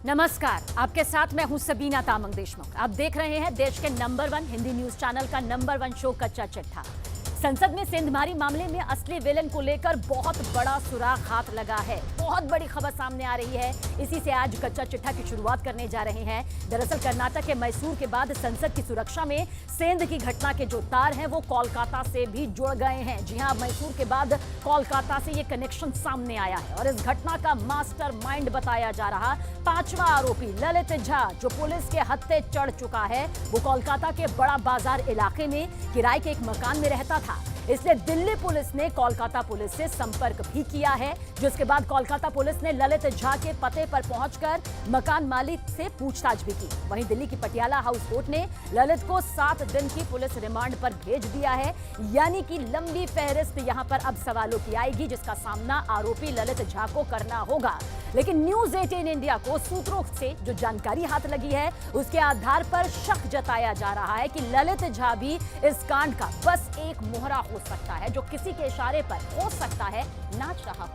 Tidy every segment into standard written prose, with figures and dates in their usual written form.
नमस्कार, आपके साथ मैं हूं सबीना तामंग देशमुख। आप देख रहे हैं देश के नंबर 1 हिंदी न्यूज चैनल का नंबर 1 शो कच्चा चिट्ठा। संसद में सेंधमारी मामले में असली विलेन को लेकर बहुत बड़ा सुराग हाथ लगा है। बहुत बड़ी खबर सामने आ रही है। इसी से आज कच्चा चिट्ठा की शुरुआत करने जा रहे हैं। दरअसल कर्नाटक के मैसूर के बाद संसद की सुरक्षा में सेंध की घटना के जो तार हैं वो कोलकाता से भी जुड़ गए हैं। जी हां, मैसूर के बाद कोलकाता से ये कनेक्शन सामने आया है और इस घटना का मास्टरमाइंड बताया जा रहा 5वां आरोपी ललित झा, जो पुलिस के हत्थे चढ़ चुका है, वो कोलकाता के बड़ा बाजार इलाके में किराए के एक मकान में रहता था। इसलिए दिल्ली पुलिस ने कोलकाता पुलिस से संपर्क भी किया है, जिसके बाद कोलकाता पुलिस ने ललित झा के पते पर पहुंचकर मकान मालिक से पूछताछ भी की। वहीं दिल्ली की पटियाला हाउस कोर्ट ने ललित को 7 दिन की पुलिस रिमांड पर भेज दिया है। यानी कि लंबी फहरिस्त यहां पर अब सवालों की आएगी, जिसका सामना आरोपी ललित झा को करना होगा। लेकिन न्यूज 18 इंडिया को सूत्रों से जो जानकारी हाथ लगी है, उसके आधार पर शक जताया जा रहा है कि ललित झा भी इस कांड का बस एक मोहरा हो सकता है, जो किसी के इशारे पर हो सकता है नाच रहा हो।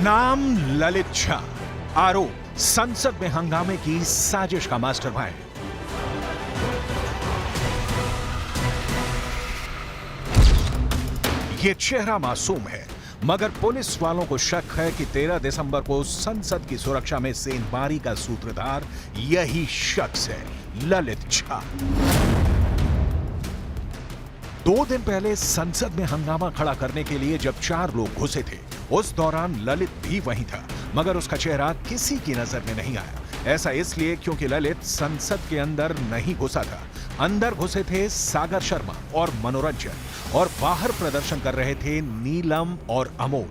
नाम ललित झा, आरोप संसद में हंगामे की साजिश का मास्टरमाइंड। ये चेहरा मासूम है, मगर पुलिस वालों को शक है कि 13 दिसंबर को संसद की सुरक्षा में सेंधमारी का सूत्रधार यही शख्स है, ललित झा। 2 दिन पहले संसद में हंगामा खड़ा करने के लिए जब 4 लोग घुसे थे, उस दौरान ललित भी वहीं था, मगर उसका चेहरा किसी की नजर में नहीं आया। ऐसा इसलिए क्योंकि ललित संसद के अंदर नहीं घुसा था। अंदर घुसे थे सागर शर्मा और मनोरंजन, और बाहर प्रदर्शन कर रहे थे नीलम और अमोल।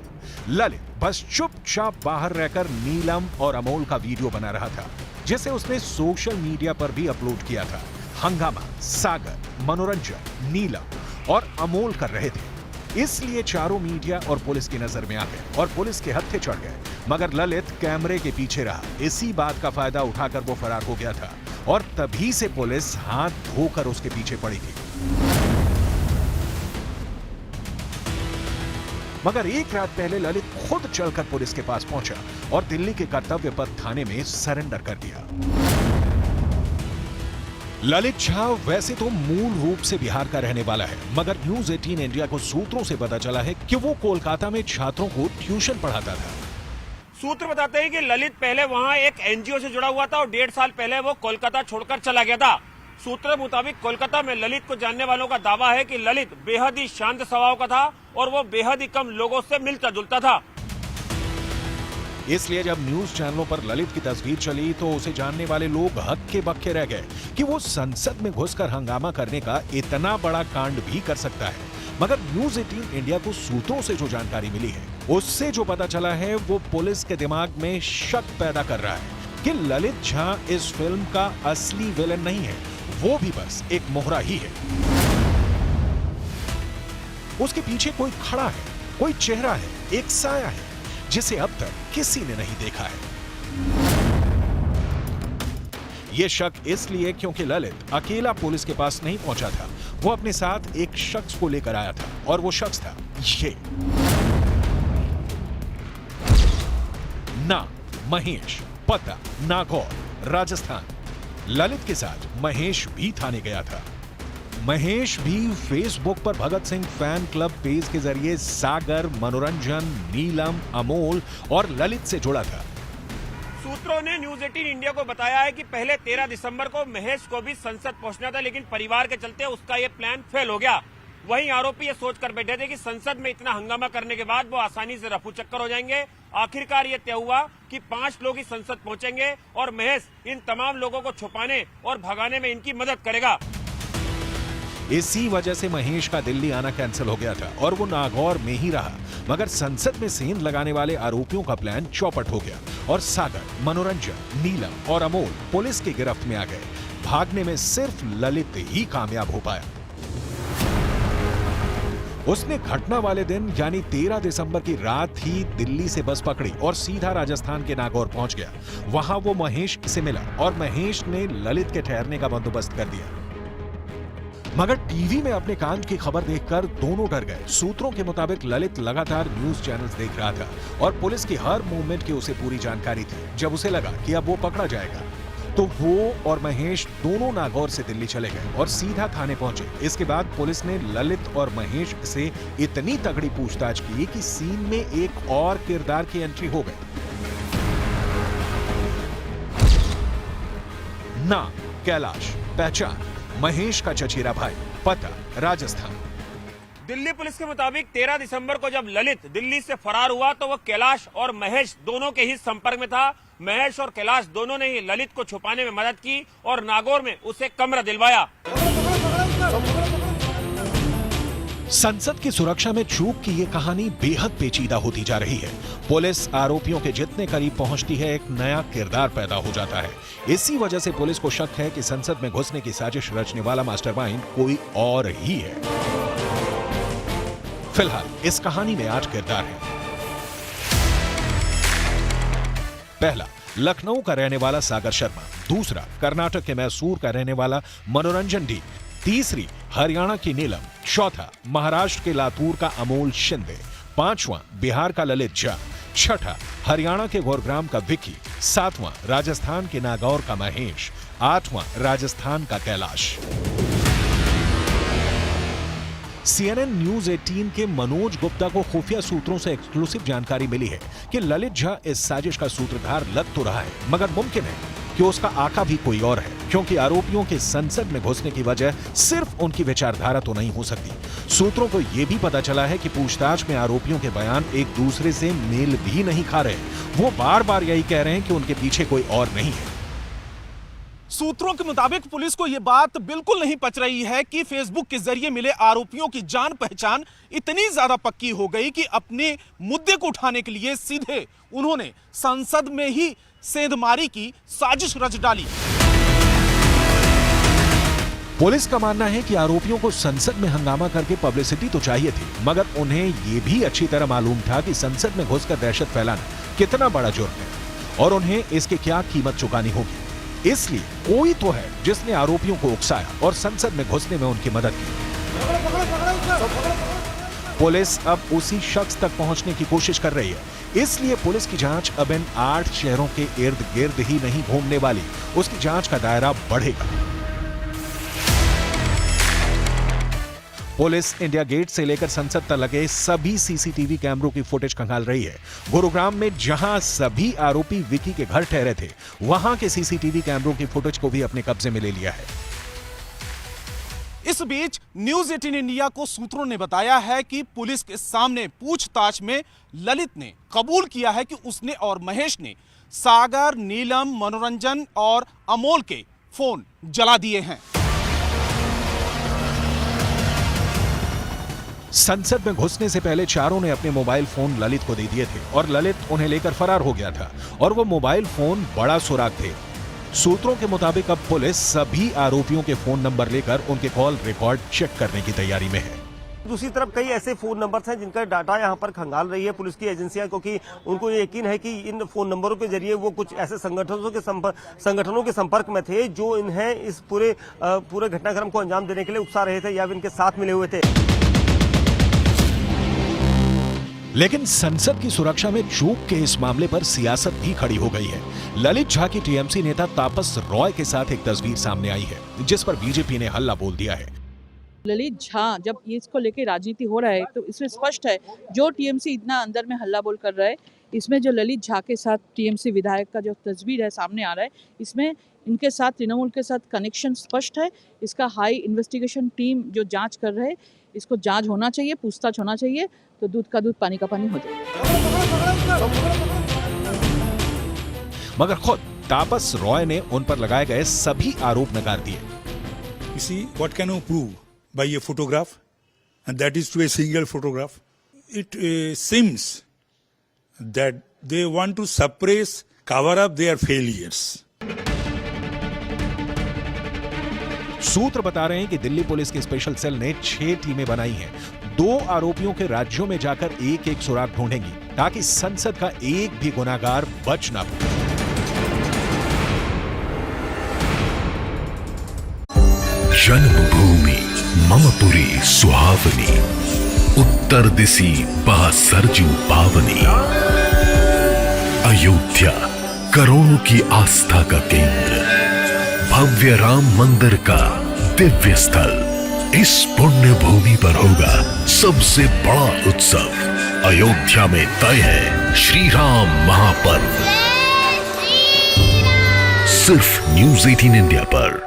ललित बस चुपचाप बाहर रहकर नीलम और अमोल का वीडियो बना रहा था, जिसे उसने सोशल मीडिया पर भी अपलोड किया था। हंगामा सागर, मनोरंजन, नीलम और अमोल कर रहे थे, इसलिए चारों मीडिया और पुलिस की नजर में आ गए और पुलिस के हत्थे चढ़ गए। मगर ललित कैमरे के पीछे रहा। इसी बात का फायदा उठाकर वो फरार हो गया था और तभी से पुलिस हाथ धोकर उसके पीछे पड़ी थी। मगर एक रात पहले ललित खुद चलकर पुलिस के पास पहुंचा और दिल्ली के कर्तव्य पथ थाने में सरेंडर कर दिया। ललित झा वैसे तो मूल रूप से बिहार का रहने वाला है, मगर न्यूज 18 इंडिया को सूत्रों से पता चला है कि वो कोलकाता में छात्रों को ट्यूशन पढ़ाता था। सूत्र बताते हैं कि ललित पहले वहां एक एनजीओ से जुड़ा हुआ था और 1.5 साल पहले वो कोलकाता छोड़कर चला गया था। सूत्र मुताबिक कोलकाता में ललित को जानने वालों का दावा है कि ललित बेहद ही शांत स्वभाव का था और वो बेहद ही कम लोगों से मिलता जुलता था। इसलिए जब न्यूज चैनलों पर ललित की तस्वीर चली तो उसे जानने वाले लोग हक्के बक्के रह गए कि वो संसद में घुसकर हंगामा करने का इतना बड़ा कांड भी कर सकता है। मगर न्यूज 18 इंडिया को सूत्रों से जो जानकारी मिली है, उससे जो पता चला है, वो पुलिस के दिमाग में शक पैदा कर रहा है कि ललित झा इस फिल्म का असली विलेन नहीं है, वो भी बस एक मोहरा ही है। उसके पीछे कोई खड़ा है, कोई चेहरा है, एक साया है, जिसे अब तक किसी ने नहीं देखा है। यह शक इसलिए क्योंकि ललित अकेला पुलिस के पास नहीं पहुंचा था। वो अपने साथ एक शख्स को लेकर आया था और वो शख्स था ये। नाम महेश, पता नागौर, राजस्थान। ललित के साथ महेश भी थाने गया था। महेश भी फेसबुक पर Bhagat Singh fan club page के जरिए सागर, मनोरंजन, नीलम, अमोल और ललित से जुड़ा था। सूत्रों ने न्यूज 18 इंडिया को बताया है कि पहले 13 दिसंबर को महेश को भी संसद पहुंचना था, लेकिन परिवार के चलते उसका ये प्लान फेल हो गया। वहीं आरोपी ये सोचकर बैठे थे कि संसद में इतना हंगामा करने के बाद वो आसानी से रफू चक्कर हो जाएंगे। आखिरकार ये तय हुआ कि 5 लोग ही संसद पहुंचेंगे और महेश इन तमाम लोगों को छुपाने और भगाने में इनकी मदद करेगा। इसी वजह से महेश का दिल्ली आना कैंसिल हो गया था और वो नागौर में ही रहा। मगर संसद में सेंध लगाने वाले आरोपियों का प्लान चौपट हो गया और सागर, मनोरंजन, नीलम और अमोल पुलिस की गिरफ्त में आ गए। भागने में सिर्फ ललित ही कामयाब हो पाया। उसने घटना वाले दिन यानी 13 दिसंबर की रात ही दिल्ली से बस पकड़ी और सीधा राजस्थान के नागौर पहुंच गया। वहां वो महेश से मिला और महेश ने ललित के ठहरने का बंदोबस्त कर दिया। मगर टीवी में अपने कांड की खबर देखकर दोनों डर गए। सूत्रों के मुताबिक ललित लगातार न्यूज चैनल्स देख रहा था और पुलिस की हर मूवमेंट की उसे पूरी जानकारी थी। जब उसे लगा कि अब वो पकड़ा जाएगा तो वो और महेश दोनों नागौर से दिल्ली चले गए और सीधा थाने पहुंचे। इसके बाद पुलिस ने ललित और महेश से इतनी तगड़ी पूछताछ की कि सीन में एक और किरदार की एंट्री हो गई। नाम कैलाश, पहचान महेश का चचेरा भाई, पता राजस्थान। दिल्ली पुलिस के मुताबिक 13 दिसंबर को जब ललित दिल्ली से फरार हुआ तो वह कैलाश और महेश दोनों के ही संपर्क में था। महेश और कैलाश दोनों ने ही ललित को छुपाने में मदद की और नागौर में उसे कमरा दिलवाया। संसद की सुरक्षा में चूक की ये कहानी बेहद पेचीदा होती जा रही है। पुलिस आरोपियों के जितने करीब पहुंचती है, एक नया किरदार पैदा हो जाता है। इसी वजह से पुलिस को शक है कि संसद में घुसने की साजिश रचने वाला मास्टरमाइंड कोई और ही है। फिलहाल इस कहानी में 8 किरदार हैं। पहला, लखनऊ का रहने वाला सागर शर्मा। दूसरा, कर्नाटक के मैसूर का रहने वाला मनोरंजन डी। तीसरी, हरियाणा की नीलम। चौथा, महाराष्ट्र के लातूर का अमोल शिंदे। पांचवां, बिहार का ललित झा। छठा, हरियाणा के गुरुग्राम का विकी। सातवां, राजस्थान के नागौर का महेश। आठवां, राजस्थान का कैलाश। CNN न्यूज 18 के मनोज गुप्ता को खुफिया सूत्रों से एक्सक्लूसिव जानकारी मिली है कि ललित झा इस साजिश का सूत्रधार लग तो रहा है, मगर मुमकिन है कि उसका आका भी कोई और है, क्योंकि आरोपियों के संसद में घुसने की वजह सिर्फ उनकी विचारधारा तो नहीं हो सकती। सूत्रों को यह भी पता चला है कि पूछताछ में आरोपियों के बयान एक दूसरे से मेल भी नहीं खा रहे। वो बार बार यही कह रहे हैं कि उनके पीछे कोई और नहीं है। सूत्रों के मुताबिक पुलिस को यह बात बिल्कुल नहीं पच रही है कि फेसबुक के जरिए मिले आरोपियों की जान पहचान इतनी ज्यादा पक्की हो गई कि अपने मुद्दे को उठाने के लिए सीधे उन्होंने संसद में ही सेंधमारी की साजिश रच डाली। पुलिस का मानना है कि आरोपियों को संसद में हंगामा करके पब्लिसिटी तो चाहिए थी, मगर उन्हें यह भी अच्छी तरह मालूम था कि संसद में घुसकर दहशत फैलाना कितना बड़ा जुर्म है और उन्हें इसकी क्या कीमत चुकानी होगी। इसलिए कोई तो है जिसने आरोपियों को उकसाया और संसद में घुसने में उनकी मदद की। पुलिस अब उसी शख्स तक पहुंचने की कोशिश कर रही है। इसलिए पुलिस की जांच अब इन 8 शहरों के इर्द गिर्द ही नहीं घूमने वाली, उसकी जांच का दायरा बढ़ेगा। पुलिस इंडिया गेट से लेकर संसद तक लगे सभी सीसीटीवी कैमरों की फुटेज खंगाल रही है। गुरुग्राम में जहां सभी आरोपी विकी के घर ठहरे थे, वहां के सीसीटीवी कैमरों की फुटेज को भी अपने कब्जे में ले लिया है। इस बीच न्यूज 18 इंडिया को सूत्रों ने बताया है कि पुलिस के सामने पूछताछ में ललित ने कबूल किया है कि उसने और महेश ने सागर, नीलम, मनोरंजन और अमोल के फोन जला दिए हैं। संसद में घुसने से पहले चारों ने अपने मोबाइल फोन ललित को दे दिए थे और ललित उन्हें लेकर फरार हो गया था और वो मोबाइल फोन बड़ा सुराग थे। सूत्रों के मुताबिक अब पुलिस सभी आरोपियों के फोन नंबर लेकर उनके कॉल रिकॉर्ड चेक करने की तैयारी में है। दूसरी तरफ कई ऐसे फोन नंबर्स हैं जिनका डाटा यहां पर खंगाल रही है पुलिस की एजेंसियां, क्योंकि उनको ये यकीन है कि इन फोन नंबरों के जरिए वो कुछ ऐसे संगठनों के संपर्क में थे जो इन्हें इस पूरे घटनाक्रम को अंजाम देने के लिए उकसा रहे थे या इनके साथ मिले हुए थे। लेकिन संसद की सुरक्षा में चूक के इस मामले पर सियासत भी खड़ी हो गई है। ललित झा की टीएमसी नेता तापस रॉय के साथ एक तस्वीर सामने आई है जिस पर बीजेपी ने हल्ला बोल दिया है। ललित झा जब इसको लेके राजनीति हो रहा है तो इसमें स्पष्ट है जो टीएमसी इतना अंदर में हल्ला बोल कर रहा है, इसमें जो ललित झा के साथ टीएमसी विधायक का जो तस्वीर है सामने आ रहा है, इसमें इनके साथ तृणमूल के साथ कनेक्शन स्पष्ट है। इसका हाई इन्वेस्टिगेशन टीम जो जांच कर रहे हैं, इसको जांच होना चाहिए, पूछताछ होना चाहिए, तो दूध का दूध पानी का पानी हो जाए। मगर खुद तापस रॉय ने उन पर लगाए गए सभी आरोप नकार दिए। You see, what can you prove by a photograph? And that is to a single photograph. It seems that they want to suppress, cover up their failures. सूत्र बता रहे हैं कि दिल्ली पुलिस की स्पेशल सेल ने 6 टीमें बनाई हैं। 2 आरोपियों के राज्यों में जाकर एक एक सुराग ढूंढेंगी ताकि संसद का एक भी गुनाहगार बच ना पाए। जन्मभूमि ममपुरी सुहावनी, उत्तर दिशि बह सरजू पावनी। अयोध्या करोड़ों की आस्था का केंद्र, भव्य राम मंदिर का दिव्य स्थल। इस पुण्य भूमि पर होगा सबसे बड़ा उत्सव। अयोध्या में तय है श्री राम महापर्व। सिर्फ न्यूज़ 18 इंडिया पर।